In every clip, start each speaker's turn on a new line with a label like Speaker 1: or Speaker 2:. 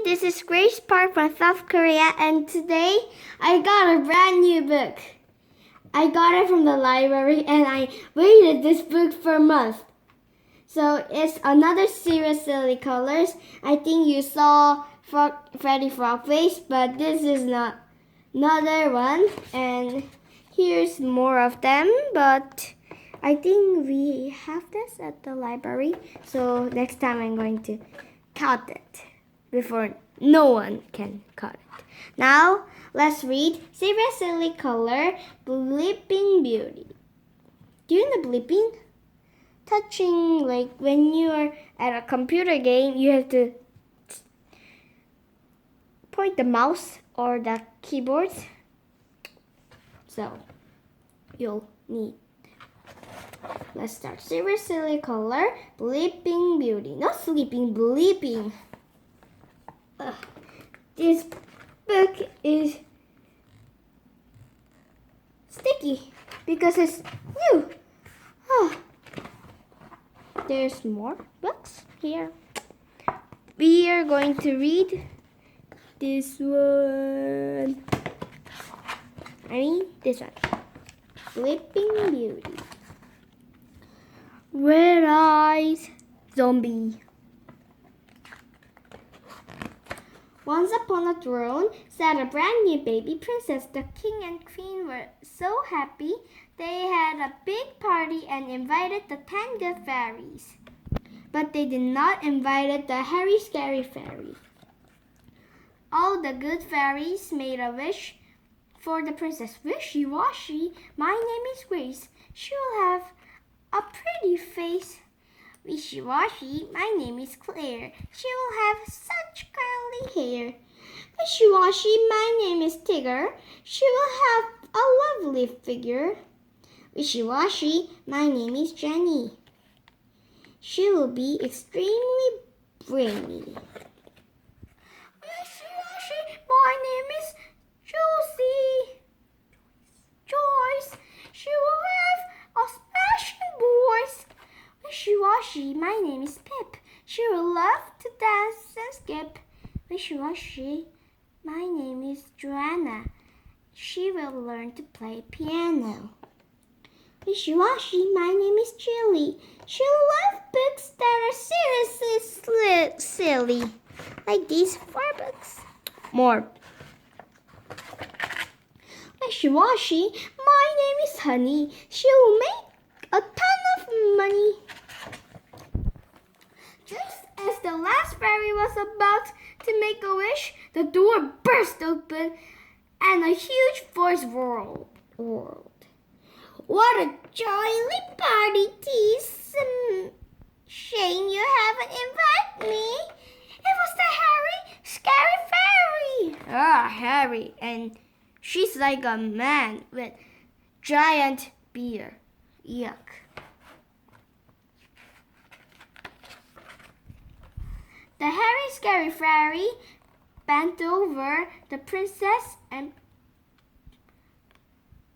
Speaker 1: this is Grace Park from South Korea, and today I got a brand new book. I got it from the library and I waited this book for a month. So it's another series, Silly Colors. I think you saw Freddy Frogface, but this is not another one. And here's more of them, but I think we have this at the library. So next time I'm going to cut it before no one can cut it. Now let's read Serious Silly Color Bleeping Beauty. Do you know bleeping? Touching, like when you are at a computer game, you have to point the mouse or the keyboard. So you'll need. Let's start. Serious Silly Color Bleeping Beauty. Not sleeping, bleeping. This book is sticky because it's new. There's more books here. We are going to read this one. This one. Bleeping Beauty. Red Eyes Zombie. Once upon a throne sat a brand new baby princess. The king and queen were so happy they had a big party and invited the 10 good fairies. But they did not invite the hairy, scary fairy. All the good fairies made a wish for the princess. Wishy-washy, my name is Grace. She will have a pretty face. Wishy-washy, my name is Claire. She will have such curly hair. Wishy-washy, my name is Tigger. She will have a lovely figure. Wishy-washy, my name is Jenny. She will be extremely brainy. Wishy-washy, my name is Joyce. She will have a smashing voice. Wishy-washy, my name is Pip. She will love to dance and skip. Wishy-washy, my name is Joanna. She will learn to play piano. Wishy-washy, my name is Chili. She'll love books that are seriously silly, like these 4 books. More. Wishy-washy, my name is Honey. She will make a ton of money. Just as the last fairy was about to make a wish, the door burst open and a huge voice roared. What a jolly party, Tease. Shame you haven't invited me. It was the hairy, scary fairy. Harry, and she's like a man with giant beard. Yuck. The hairy, scary fairy bent over the princess and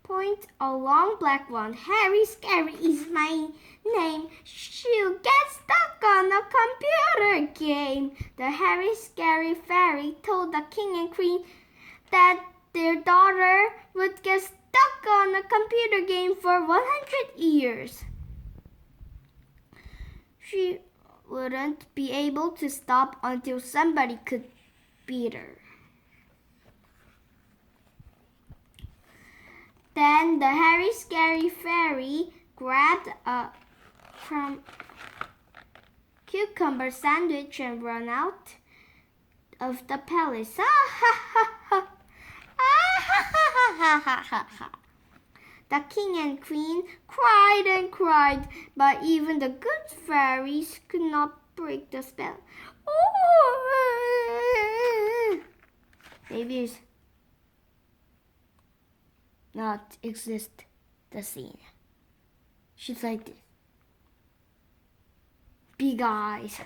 Speaker 1: point a long black wand. Harry Scary is my name. She'll get stuck on a computer game. The Harry Scary Fairy told the king and queen that their daughter would get stuck on a computer game for 100 years. She wouldn't be able to stop until somebody could beat her. Then the hairy, scary fairy grabbed a cucumber sandwich and ran out of the palace. The king and queen cried and cried, but even the good fairies could not break the spell. Babies not exist the scene. She's like this. Big eyes.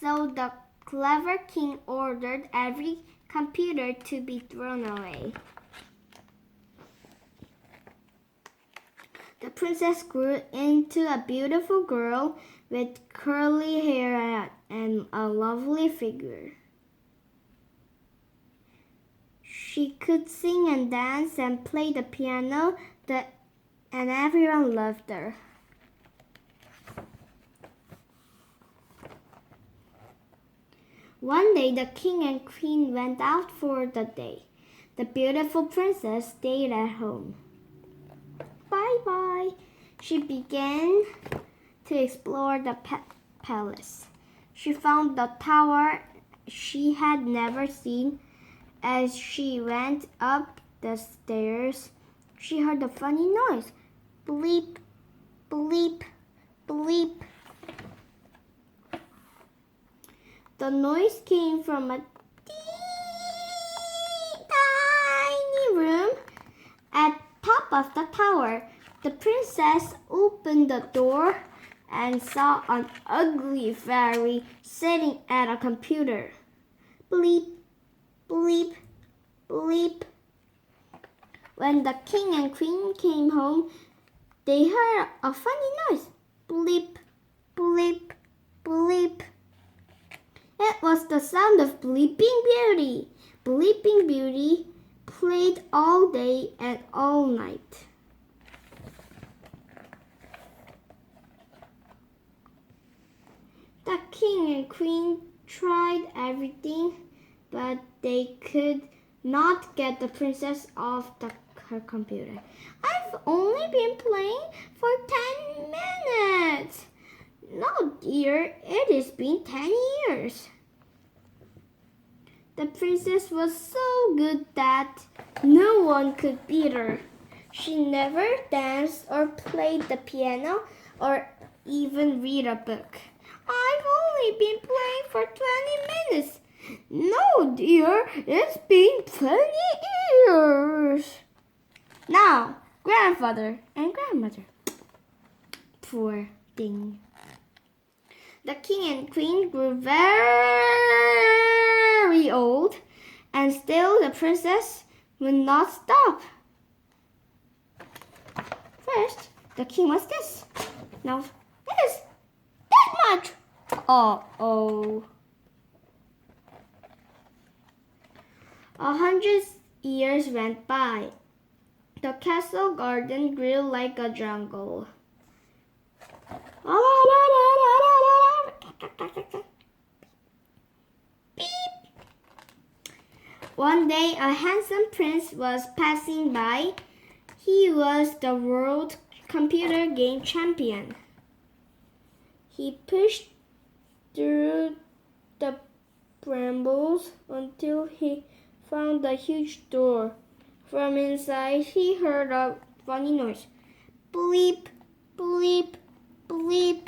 Speaker 1: So the clever king ordered every computer to be thrown away. The princess grew into a beautiful girl with curly hair and a lovely figure. She could sing and dance and play the piano, and everyone loved her. One day, the king and queen went out for the day. The beautiful princess stayed at home. Bye-bye. She began to explore the palace. She found the tower she had never seen. As she went up the stairs, she heard a funny noise. Bleep, bleep, bleep. The noise came from a tiny room at top of the tower. The princess opened the door and saw an ugly fairy sitting at a computer. Bleep, bleep, bleep. When the king and queen came home, they heard a funny noise. Bleep, bleep, bleep. It was the sound of Bleeping Beauty. Bleeping Beauty played all day and all night. The king and queen tried everything, but they could not get the princess off her computer. I've only been playing for 10 minutes. No, dear, it has been 10 years. The princess was so good that no one could beat her. She never danced or played the piano or even read a book. I've only been playing for 20 minutes. No, dear, it's been 20 years. Now, grandfather and grandmother. Poor thing. The king and queen grew very old, and still the princess would not stop. First, the king was this. Now, this. That much. Uh-oh. 100 years went by. The castle garden grew like a jungle. Beep. One day, a handsome prince was passing by. He was the world computer game champion. He pushed through the brambles until he found a huge door. From inside, he heard a funny noise. Bleep, bleep, bleep.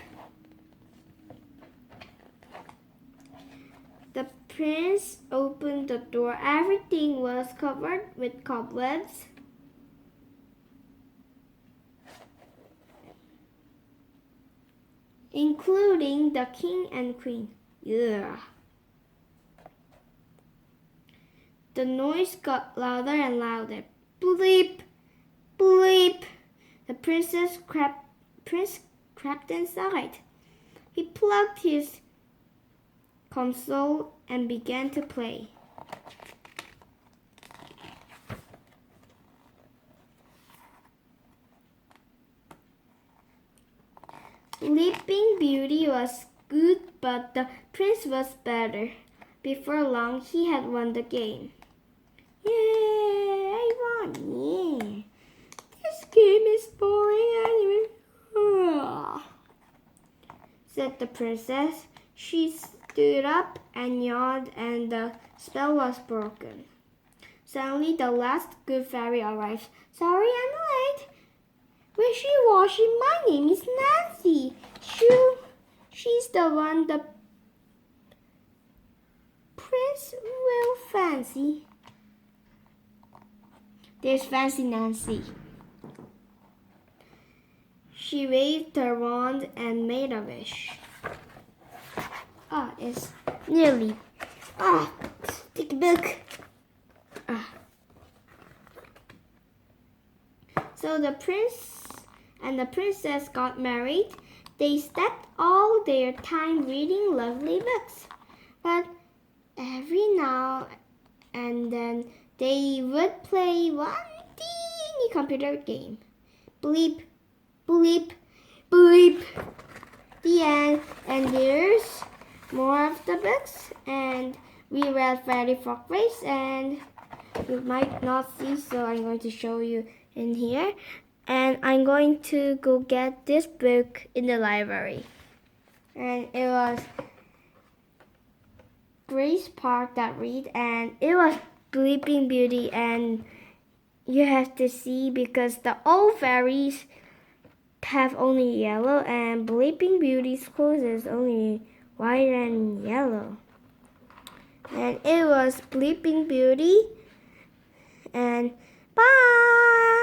Speaker 1: The prince opened the door. Everything was covered with cobwebs. Including the king and queen. Yeah. The noise got louder and louder. Bleep, bleep. The prince crept inside. He plugged his console and began to play. Bleeping Beauty was good, but the prince was better. Before long, he had won the game. Yay, I won, yeah. This game is boring anyway, said the princess. She stood up and yawned, and the spell was broken. Suddenly, the last good fairy arrived. Sorry, I'm late. Wishy-washy, my name is Nancy. She's the one the prince will fancy. There's Fancy Nancy. She waved her wand and made a wish. It's nearly. Take a book. So the prince and the princess got married, they spent all their time reading lovely books. But every now and then they would play one teeny computer game. Bleep, bleep, bleep. The end. And there's more of the books, and we read Freddy Frog Race, and you might not see, so I'm going to show you in here. And I'm going to go get this book in the library. And it was Grace Park that read, and it was Bleeping Beauty, and you have to see because the old fairies have only yellow, and Bleeping Beauty's clothes is only white and yellow. And it was Bleeping Beauty, and bye!